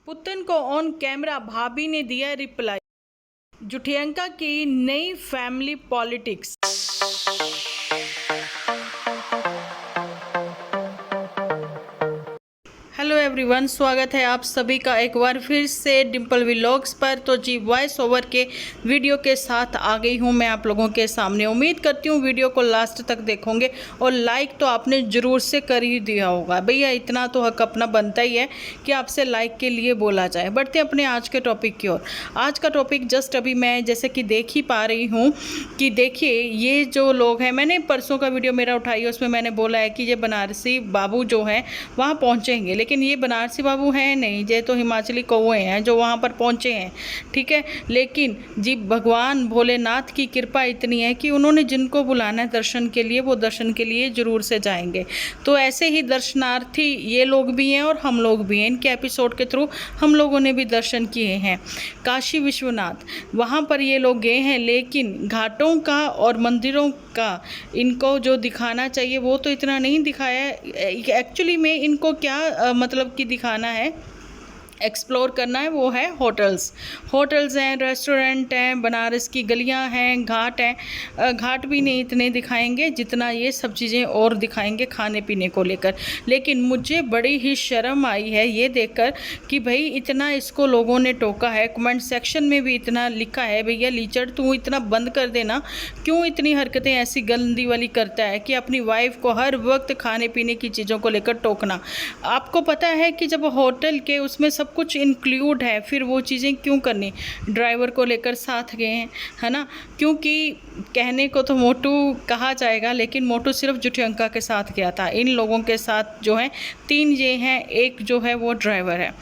Putin को on camera भाभी ने दिया रिप्लाई। जुठियंका की नई फैमिली पॉलिटिक्स। हेलो एवरीवन, स्वागत है आप सभी का एक बार फिर से डिम्पल व्लॉग्स पर। तो जी वॉइस ओवर के वीडियो के साथ आ गई हूँ मैं आप लोगों के सामने। उम्मीद करती हूँ वीडियो को लास्ट तक देखोगे और लाइक तो आपने ज़रूर से कर ही दिया होगा। भैया इतना तो हक अपना बनता ही है कि आपसे लाइक के लिए बोला जाए। बढ़ते अपने आज के टॉपिक की ओर। आज का टॉपिक जस्ट अभी मैं जैसे कि देख ही पा रही हूँ कि देखिए ये जो लोग हैं, मैंने परसों का वीडियो मेरा उठाई है, उसमें मैंने बोला है कि ये बनारसी बाबू जो हैं वहाँ पहुँचेंगे, लेकिन ये बनारसी बाबू हैं नहीं, ये तो हिमाचली कौवे हैं जो वहाँ पर पहुँचे हैं। ठीक है, लेकिन जी भगवान भोलेनाथ की कृपा इतनी है कि उन्होंने जिनको बुलाना है दर्शन के लिए वो दर्शन के लिए ज़रूर से जाएंगे। तो ऐसे ही दर्शनार्थी ये लोग भी हैं और हम लोग भी हैं। इनके एपिसोड के थ्रू हम लोगों ने भी दर्शन किए हैं। काशी विश्वनाथ वहाँ पर ये लोग गए हैं, लेकिन घाटों का और मंदिरों का इनको जो दिखाना चाहिए वो तो इतना नहीं दिखाया। एक्चुअली में इनको क्या मतलब कि दिखाना है, एक्सप्लोर करना है, वो है होटल्स हैं, रेस्टोरेंट हैं, बनारस की गलियां हैं, घाट हैं। घाट भी नहीं इतने दिखाएंगे जितना ये सब चीज़ें और दिखाएंगे खाने पीने को लेकर। लेकिन मुझे बड़ी ही शर्म आई है ये देखकर कि भाई इतना इसको लोगों ने टोका है। कमेंट सेक्शन में भी इतना लिखा है, भैया लीचड़ तू इतना बंद कर देना, क्यों इतनी हरकतें ऐसी गंदी वाली करता है कि अपनी वाइफ को हर वक्त खाने पीने की चीज़ों को लेकर टोकना। आपको पता है कि जब होटल के उसमें सब कुछ इंक्लूड है, फिर वो चीज़ें क्यों करनी। ड्राइवर को लेकर साथ गए हैं, है ना, क्योंकि कहने को तो मोटू कहा जाएगा, लेकिन मोटू सिर्फ जुठियंका के साथ गया था। इन लोगों के साथ जो है 3 ये हैं, एक जो है वो ड्राइवर है।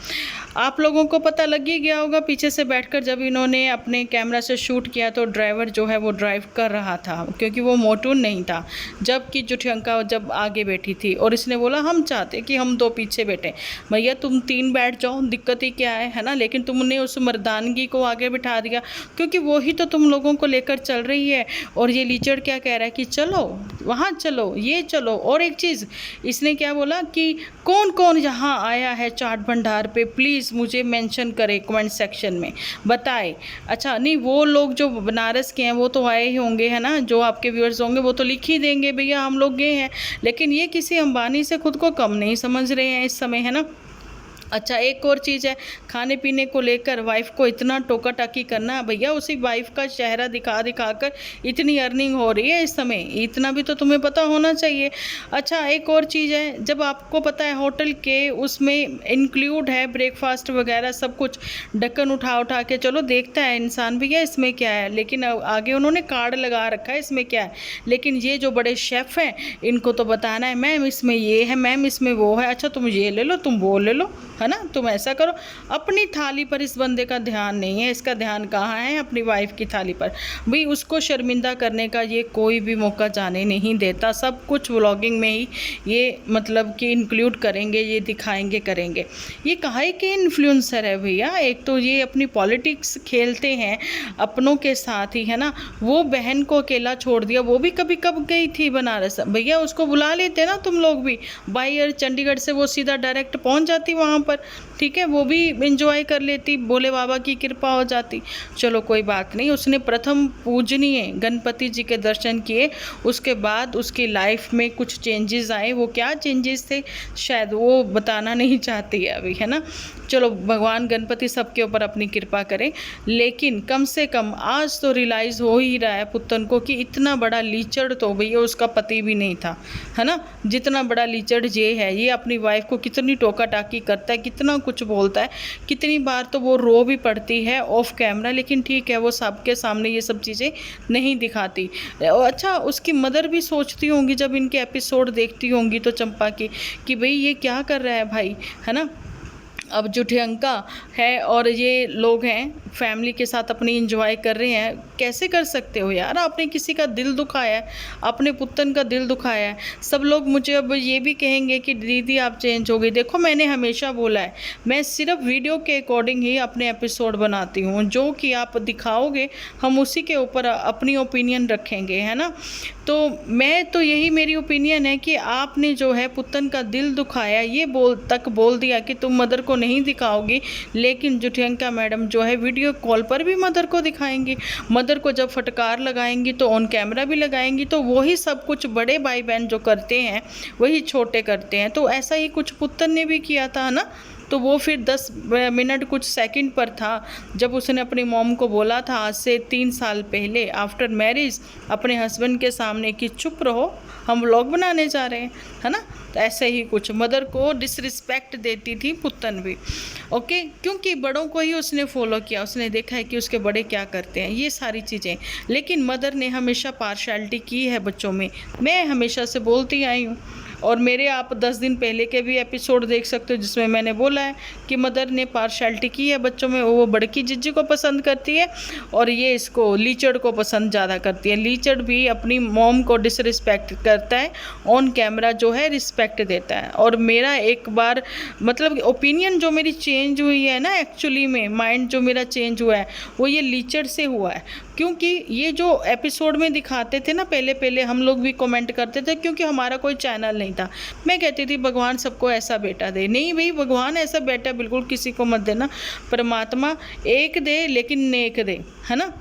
आप लोगों को पता लग ही गया होगा पीछे से बैठकर जब इन्होंने अपने कैमरा से शूट किया तो ड्राइवर जो है वो ड्राइव कर रहा था, क्योंकि वो मोटू नहीं था। जबकि जुठियंका जब आगे बैठी थी और इसने बोला हम चाहते कि हम 2 पीछे बैठे। भैया तुम 3 बैठ जाओ, दिक्कत ही क्या है ना। लेकिन तुमने उस मर्दानगी को आगे बिठा दिया, क्योंकि वो ही तो तुम लोगों को लेकर चल रही है। और ये लीचड़ क्या कह रहा है कि चलो वहाँ चलो, ये चलो। और एक चीज़ इसने क्या बोला कि कौन कौन यहाँ आया है चाट भंडार पे, प्लीज़ मुझे मेंशन करें कमेंट सेक्शन में, बताए। अच्छा नहीं, वो लोग जो बनारस के हैं वो तो आए ही होंगे, है ना, जो आपके व्यूअर्स होंगे वो तो लिख ही देंगे भैया हम लोग गए हैं। लेकिन ये किसी अंबानी से खुद को कम नहीं समझ रहे हैं इस समय, है ना। अच्छा एक और चीज़ है, खाने पीने को लेकर वाइफ को इतना टोका टाकी करना। भैया उसी वाइफ का चेहरा दिखा दिखा कर इतनी अर्निंग हो रही है इस समय, इतना भी तो तुम्हें पता होना चाहिए। अच्छा एक और चीज़ है, जब आपको पता है होटल के उसमें इंक्लूड है ब्रेकफास्ट वगैरह सब कुछ, ढक्कन उठा उठा के चलो देखता है इंसान भैया इसमें क्या है, लेकिन आगे उन्होंने कार्ड लगा रखा है इसमें क्या है। लेकिन ये जो बड़े शेफ़ हैं इनको तो बताना है मैम इसमें ये है, मैम इसमें वो है, अच्छा तुम ये ले लो, तुम वो ले लो, है ना, तुम ऐसा करो। अपनी थाली पर इस बंदे का ध्यान नहीं है, इसका ध्यान कहाँ है, अपनी वाइफ की थाली पर। भाई उसको शर्मिंदा करने का ये कोई भी मौका जाने नहीं देता। सब कुछ व्लॉगिंग में ही ये मतलब कि इंक्लूड करेंगे, ये दिखाएंगे करेंगे। ये काहे के इन्फ्लुएंसर है भैया, एक तो ये अपनी पॉलिटिक्स खेलते हैं अपनों के साथ ही, है ना। वो बहन को अकेला छोड़ दिया, वो भी कभी कब गई थी बनारस, भैया उसको बुला लेते ना तुम लोग भी। बाई एयर चंडीगढ़ से वो सीधा डायरेक्ट पहुंच जाती वहाँ पर, ठीक है, वो भी एंजॉय कर लेती, भोले बाबा की कृपा हो जाती। चलो कोई बात नहीं, उसने प्रथम पूजनीय गणपति जी के दर्शन किए, उसके बाद उसकी लाइफ में कुछ चेंजेस आए। वो क्या चेंजेस थे शायद वो बताना नहीं चाहती है अभी, है ना। चलो भगवान गणपति सबके ऊपर अपनी कृपा करें, लेकिन कम से कम आज तो रियलाइज़ हो ही रहा है पुतन को कि इतना बड़ा लीचड़ तो भैया उसका पति भी नहीं था, है ना। जितना बड़ा लीचड़ ये है, ये अपनी वाइफ को कितनी टोका टाकी करता है, कितना कुछ बोलता है, कितनी बार तो वो रो भी पड़ती है ऑफ कैमरा। लेकिन ठीक है, वो सबके सामने ये सब चीज़ें नहीं दिखाती। अच्छा उसकी मदर भी सोचती होंगी जब इनके एपिसोड देखती होंगी तो चंपा की, कि भाई ये क्या कर रहा है भाई, है ना। अब जुठियंका है और ये लोग हैं फैमिली के साथ अपनी इंजॉय कर रहे हैं। कैसे कर सकते हो यार, आपने किसी का दिल दुखाया है, अपने पुतन का दिल दुखाया है। सब लोग मुझे अब ये भी कहेंगे कि दीदी आप चेंज हो गई। देखो मैंने हमेशा बोला है, मैं सिर्फ वीडियो के अकॉर्डिंग ही अपने एपिसोड बनाती हूँ, जो कि आप दिखाओगे हम उसी के ऊपर अपनी ओपिनियन रखेंगे, है ना। तो मैं तो यही मेरी ओपिनियन है कि आपने जो है पुतन का दिल दुखाया, ये बोल दिया कि तुम मदर को को नहीं दिखाओगी, लेकिन जुठियंका मैडम जो है वीडियो कॉल पर भी मदर को दिखाएंगी। मदर को जब फटकार लगाएंगी तो ऑन कैमरा भी लगाएंगी। तो वही सब कुछ बड़े भाई बहन जो करते हैं वही छोटे करते हैं। तो ऐसा ही कुछ पुत्तन ने भी किया था ना। तो वो फिर 10 मिनट कुछ सेकंड पर था जब उसने अपनी मॉम को बोला था आज से 3 साल पहले आफ्टर मैरिज अपने हस्बैंड के सामने कि चुप रहो, हम व्लॉग बनाने जा रहे हैं, है ना। तो ऐसे ही कुछ मदर को डिसरिस्पेक्ट देती थी पुत्तन भी। ओके, क्योंकि बड़ों को ही उसने फॉलो किया, उसने देखा है कि उसके बड़े क्या करते हैं, ये सारी चीज़ें। लेकिन मदर ने हमेशा पार्शियलिटी की है बच्चों में, मैं हमेशा से बोलती आई हूँ। और मेरे आप 10 दिन पहले के भी एपिसोड देख सकते हो जिसमें मैंने बोला है कि मदर ने पार्शियलिटी की है बच्चों में। वो बड़की जिज्जी को पसंद करती है और ये इसको लीचड़ को पसंद ज़्यादा करती है। लीचड़ भी अपनी मॉम को डिसरिस्पेक्ट करता है, ऑन कैमरा जो है रिस्पेक्ट देता है। और मेरा एक बार मतलब ओपिनियन जो मेरी चेंज हुई है ना, एक्चुअली में माइंड जो मेरा चेंज हुआ है वो ये लीचड़ से हुआ है। क्योंकि ये जो एपिसोड में दिखाते थे ना, पहले पहले हम लोग भी कमेंट करते थे, क्योंकि हमारा कोई चैनल नहीं था। मैं कहती थी भगवान सबको ऐसा बेटा दे। नहीं भाई, भगवान ऐसा बेटा बिल्कुल किसी को मत देना। परमात्मा एक दे लेकिन नेक दे, है ना,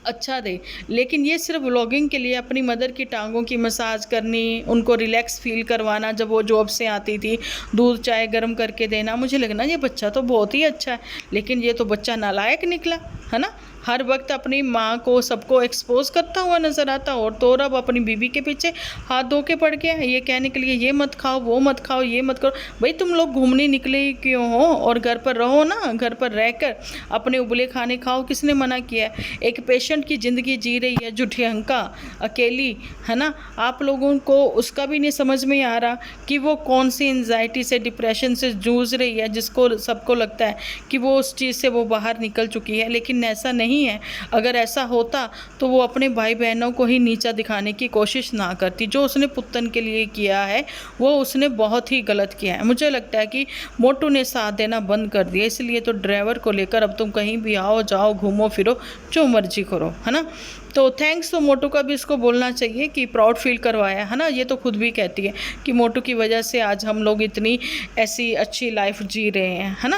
अच्छा दे। लेकिन ये सिर्फ व्लॉगिंग के लिए अपनी मदर की टांगों की मसाज करनी, उनको रिलैक्स फील करवाना, जब वो जॉब से आती थी दूध चाय गर्म करके देना, मुझे लगना ये बच्चा तो बहुत ही अच्छा है। लेकिन ये तो बच्चा नालायक निकला, है ना। हर वक्त अपनी माँ को सबको एक्सपोज करता हुआ नज़र आता। और तो अब अपनी बीवी के पीछे हाथ धो के पड़ गया ये कहने के लिए ये मत खाओ, वो मत खाओ, ये मत करो। भाई तुम लोग घूमने निकले ही क्यों हो, और घर पर रहो ना। घर पर रहकर अपने उबले खाने खाओ, किसने मना किया है। एक पेशेंट की ज़िंदगी जी रही है जुठियंका अकेली, है ना। आप लोगों को उसका भी नहीं समझ में आ रहा कि वो कौन सी एंजाइटी से, डिप्रेशन से जूझ रही है, जिसको सबको लगता है कि वो उस चीज़ से वो बाहर निकल चुकी है। लेकिन ऐसा नहीं है। अगर ऐसा होता तो वो अपने भाई बहनों को ही नीचा दिखाने की कोशिश ना करती। जो उसने पुत्तन के लिए किया है वो उसने बहुत ही गलत किया है। मुझे लगता है कि मोटू ने साथ देना बंद कर दिया, इसलिए तो ड्राइवर को लेकर अब तुम कहीं भी आओ जाओ, घूमो फिरो, जो मर्जी करो, है ना। तो थैंक्स तो मोटू का भी इसको बोलना चाहिए कि प्राउड फील करवाया, है ना। ये तो खुद भी कहती है कि मोटू की वजह से आज हम लोग इतनी ऐसी अच्छी लाइफ जी रहे हैं, है ना।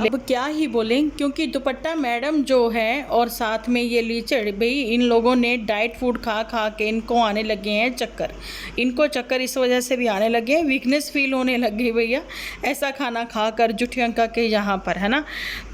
अब क्या ही बोलें, क्योंकि दुपट्टा मैडम जो है और साथ में ये लीचड़, भाई इन लोगों ने डाइट फूड खा खा के इनको आने लगे हैं चक्कर। इनको चक्कर इस वजह से भी आने लगे हैं, वीकनेस फील होने लग गई भैया ऐसा खाना खा कर जुठियंका के यहाँ पर, है ना।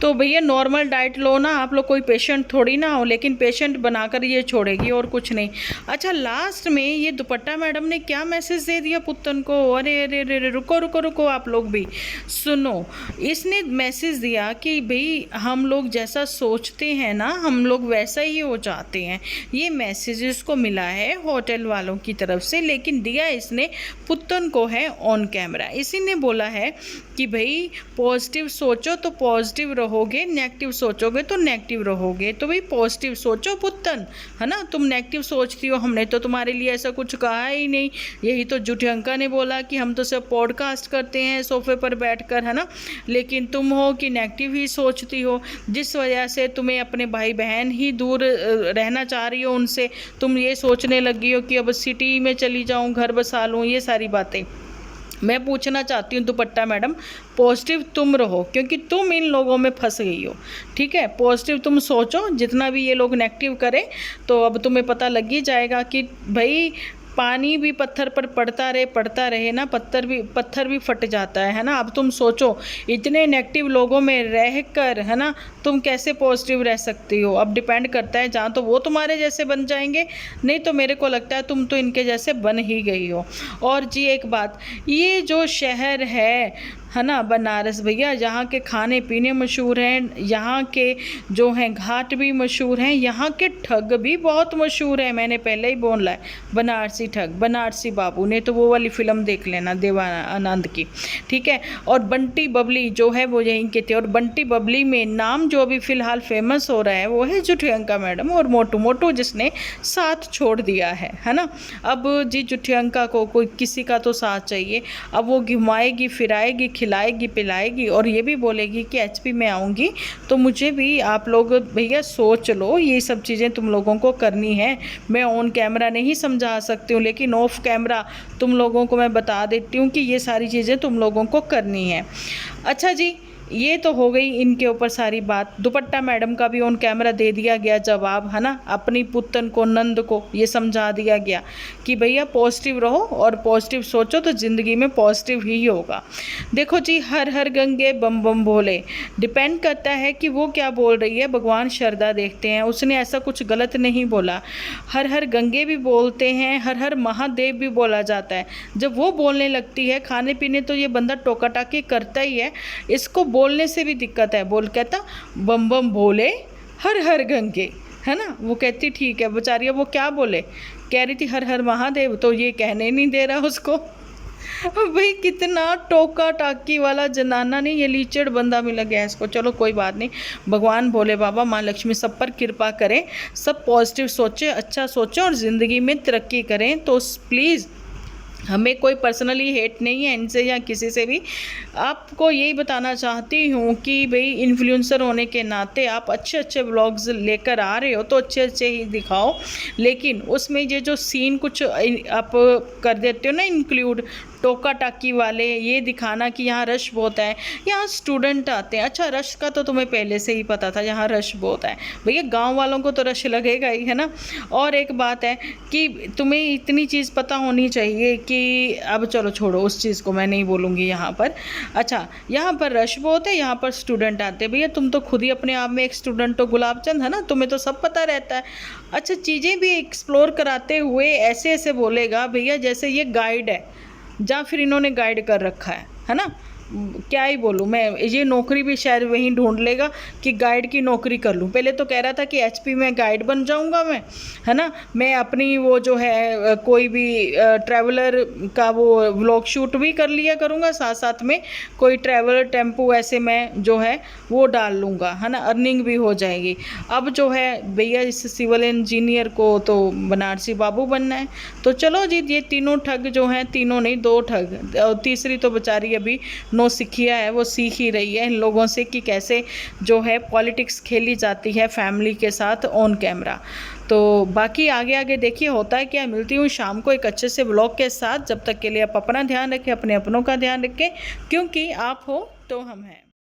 तो भैया नॉर्मल डाइट लो ना, आप लोग कोई पेशेंट थोड़ी ना हो, लेकिन पेशेंट बनाकर ये छोड़ेगी और कुछ नहीं। अच्छा, लास्ट में ये दुपट्टा मैडम ने क्या मैसेज दे दिया पुत्तन को। अरे अरे अरे, रुको रुको रुको, आप लोग भी सुनो। इसने मैसेज दिया कि भाई हम लोग जैसा सोचते हैं ना, हम लोग वैसा ही हो जाते हैं। ये मैसेज इसको मिला है होटल वालों की तरफ से, लेकिन दिया इसने पुत्तन को है ऑन कैमरा। इसी ने बोला है कि भाई पॉजिटिव सोचो तो पॉजिटिव रहोगे, नेगेटिव सोचोगे तो नेगेटिव रहोगे। तो भाई पॉजिटिव सोचो पुत्तन, है ना। तुम नेगेटिव सोचती हो, हमने तो तुम्हारे लिए ऐसा कुछ कहा ही नहीं। यही तो जुठियंका ने बोला कि हम तो सिर्फ पॉडकास्ट करते हैं सोफे पर बैठकर, है ना। लेकिन तुम हो कि नेगेटिव ही सोचती हो, जिस वजह से तुम्हें अपने भाई बहन ही दूर रहना चाह रही हो उनसे। तुम ये सोचने लगी हो कि अब सिटी में चली जाऊँ, घर बसा लूँ, ये सारी बातें। मैं पूछना चाहती हूँ दुपट्टा मैडम, पॉजिटिव तुम रहो, क्योंकि तुम इन लोगों में फंस गई हो, ठीक है। पॉजिटिव तुम सोचो, जितना भी ये लोग नेगेटिव करें तो अब तुम्हें पता लग ही जाएगा कि भाई पानी भी पत्थर पर पड़ता रहे ना, पत्थर भी फट जाता है ना। अब तुम सोचो, इतने नेगेटिव लोगों में रहकर, है ना, तुम कैसे पॉजिटिव रह सकती हो। अब डिपेंड करता है, जहाँ तो वो तुम्हारे जैसे बन जाएंगे, नहीं तो मेरे को लगता है तुम तो इनके जैसे बन ही गई हो। और जी एक बात, ये जो शहर है ना बनारस भैया, यहाँ के खाने पीने मशहूर हैं, यहाँ के जो हैं घाट भी मशहूर हैं, यहाँ के ठग भी बहुत मशहूर है। मैंने पहले ही बोला है, बनारसी ठग, बनारसी बाबू ने तो वो वाली फिल्म देख लेना देवानंद की, ठीक है। और बंटी बबली जो है वो यहीं के थे, और बंटी बबली में नाम जो अभी फ़िलहाल फेमस हो रहा है वो है जुठियंका मैडम और मोटू जिसने साथ छोड़ दिया है ना। अब जी जुठियंका को कोई किसी का तो साथ चाहिए। अब वो घुमाएगी फिराएगी, खिलाएगी पिलाएगी, और ये भी बोलेगी कि एचपी में आऊँगी। तो मुझे भी आप लोग भैया सोच लो, ये सब चीज़ें तुम लोगों को करनी है। मैं ऑन कैमरा नहीं समझा सकती हूँ, लेकिन ऑफ कैमरा तुम लोगों को मैं बता देती हूँ कि ये सारी चीज़ें तुम लोगों को करनी है। अच्छा जी, ये तो हो गई इनके ऊपर सारी बात। दुपट्टा मैडम का भी ऑन कैमरा दे दिया गया जवाब, है ना, अपनी पुतन को, नंद को ये समझा दिया गया कि भैया पॉजिटिव रहो और पॉजिटिव सोचो तो ज़िंदगी में पॉजिटिव ही होगा। देखो जी, हर हर गंगे बम बम भोले, डिपेंड करता है कि वो क्या बोल रही है। भगवान श्रद्धा देखते हैं, उसने ऐसा कुछ गलत नहीं बोला। हर हर गंगे भी बोलते हैं, हर हर महादेव भी बोला जाता है। जब वो बोलने लगती है, खाने पीने तो ये बंदा टोका टाकी करता ही है, इसको बोलने से भी दिक्कत है। बोल कहता बम बम भोले हर हर गंगे, है ना। वो कहती ठीक है बेचारी, वो क्या बोले, कह रही थी हर हर महादेव, तो ये कहने नहीं दे रहा उसको। भाई कितना टोका टाकी वाला जनाना नहीं, ये लीचड़ बंदा मिला गया इसको। चलो कोई बात नहीं, भगवान भोले बाबा माँ लक्ष्मी सब पर कृपा करें, सब पॉजिटिव सोचें, अच्छा सोचें और ज़िंदगी में तरक्की करें। तो प्लीज़, हमें कोई पर्सनली हेट नहीं है इनसे या किसी से भी। आपको यही बताना चाहती हूँ कि भाई इन्फ्लुएंसर होने के नाते आप अच्छे अच्छे व्लॉग्स लेकर आ रहे हो तो अच्छे अच्छे ही दिखाओ, लेकिन उसमें ये जो सीन कुछ आप कर देते हो ना इंक्लूड, टोका टाकी वाले, ये दिखाना कि यहाँ रश बहुत है, यहाँ स्टूडेंट आते हैं। अच्छा, रश का तो तुम्हें पहले से ही पता था, यहाँ रश बहुत है भैया, गांव वालों को तो रश लगेगा ही, है ना। और एक बात है कि तुम्हें इतनी चीज़ पता होनी चाहिए कि अब चलो छोड़ो उस चीज़ को, मैं नहीं बोलूँगी यहाँ पर। अच्छा, यहाँ पर रश बहुत है, यहाँ पर स्टूडेंट आते हैं। भैया तुम तो खुद ही अपने आप में एक स्टूडेंट हो गुलाब चंद, है ना, तुम्हें तो सब पता रहता है। अच्छा, चीज़ें भी एक्सप्लोर कराते हुए ऐसे ऐसे बोलेगा भैया जैसे ये गाइड है, या फिर इन्होंने गाइड कर रखा है ना। क्या ही बोलूँ मैं, ये नौकरी भी शायद वहीं ढूंढ लेगा कि गाइड की नौकरी कर लूँ। पहले तो कह रहा था कि एचपी में गाइड बन जाऊँगा मैं, है ना, मैं अपनी वो जो है कोई भी ट्रैवलर का वो व्लॉग शूट भी कर लिया करूँगा, साथ साथ में कोई ट्रैवलर टेम्पो ऐसे मैं जो है वो डाल लूँगा, है ना, अर्निंग भी हो जाएगी। अब जो है भैया इस सिविल इंजीनियर को तो बनारसी बाबू बनना है। तो चलो जी, ये तीनों ठग जो हैं, तीनों नहीं दो ठग, और तीसरी तो बेचारी अभी नौसिखिया है, वो सीख ही रही है इन लोगों से कि कैसे जो है पॉलिटिक्स खेली जाती है फैमिली के साथ ऑन कैमरा। तो बाकी आगे आगे देखिए होता है क्या। मिलती हूँ शाम को एक अच्छे से व्लॉग के साथ। जब तक के लिए आप अपना ध्यान रखें, अपने अपनों का ध्यान रखें, क्योंकि आप हो तो हम हैं।